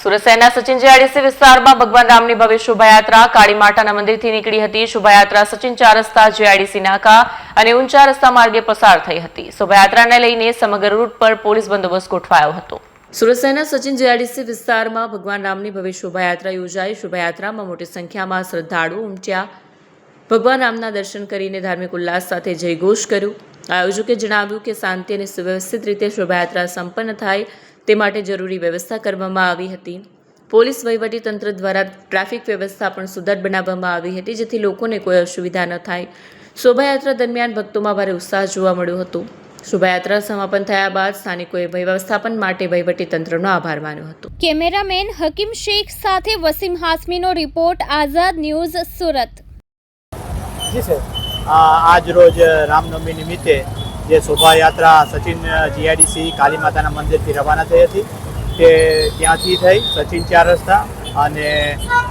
સુરત શહેરના સચિન જીઆઈડીસી વિસ્તારમાં ભગવાન રામની ભવ્ય શોભાયાત્રા કાળી માતાના મંદિરથી નીકળી હતી। શોભાયાત્રા સચિન 4 રસ્તા જીઆઈડીસી નાકા અને ઊંચા રસ્તા માર્ગે પસાર થઈ હતી। શોભાયાત્રાને લઈને સમગ્ર રૂટ પર પોલીસ બંદોબસ્ત ગોઠવાયો હતો। સુરત શહેરના સચિન જીઆઈડીસી વિસ્તારમાં ભગવાન રામની ભવ્ય શોભાયાત્રા યોજાઈ। શોભાયાત્રામાં મોટી સંખ્યામાં શ્રદ્ધાળુઓ ઉમટ્યા। ભગવાન રામના દર્શન કરીને ધાર્મિક ઉલ્લાસ સાથે જયઘોષ કર્યો। આયોજકે જણાવ્યું કે શાંતિ અને સુવ્યવસ્થિત રીતે શોભાયાત્રા સંપન્ન થાય તે માટે જરૂરી વ્યવસ્થા કરવામાં આવી હતી। પોલીસ વહીવટી તંત્ર દ્વારા ટ્રાફિક વ્યવસ્થા પણ સુદૃઢ બનાવવામાં આવી હતી, જેથી લોકોને કોઈ અસુવિધા ન થાય। શોભાયાત્રા દરમિયાન ભક્તોમાં ભારે ઉત્સાહ જોવા મળ્યો હતો। શોભાયાત્રા સમાપન થયા બાદ સ્થાનિકોએ વ્યવસ્થાપન માટે વહીવટી તંત્રનો આભાર માન્યો હતો। કેમેરામેન હકીમ શેખ સાથે વસીમ હાસમીનો રિપોર્ટ, આઝાદ ન્યૂઝ, સુરત। જી સર, આજ રોજ રામનવમી નિમિત્તે જે શોભાયાત્રા સચિન જીઆઈડીસી કાલી માતાના મંદિરથી રવાના થઈ હતી તે ત્યાંથી થઈ સચિન 4 રસ્તા અને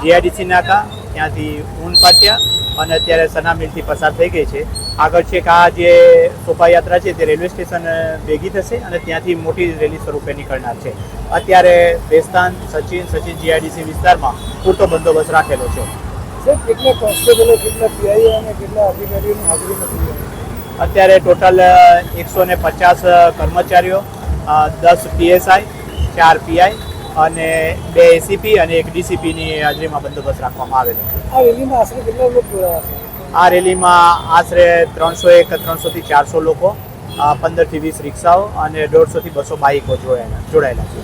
જીઆઈડીસી નાકા, ત્યાંથી ઊન પાટિયા અને અત્યારે સના મિલથી પસાર થઈ ગઈ છે। આગળ છે કે આ જે શોભાયાત્રા છે તે રેલવે સ્ટેશન ભેગી થશે અને ત્યાંથી મોટી રેલી સ્વરૂપે નીકળનાર છે। અત્યારે બેસ્તાન સચિન જીઆઈડીસી વિસ્તારમાં પૂરતો બંદોબસ્ત રાખેલો છે। કેટલા કોન્સ્ટેબલો, કેટલા પીઆઈ અને કેટલા અધિકારીઓની હાજરી નથી? અત્યારે ટોટલ 150 કર્મચારીઓ, 10 પીએસઆઈ, 4 પીઆઈ અને 2 એસીપી અને 1 ડીસીપીની હાજરીમાં બંદોબસ્ત રાખવામાં આવેલો છે। આ રેલીમાં આશરે કેટલા લોકો જોડાયા છે? આ રેલીમાં આશરે 300 થી 400 લોકો, 15 થી 20 રિક્ષાઓ અને 150 થી 200 બાઇકો જોડાયેલા છે।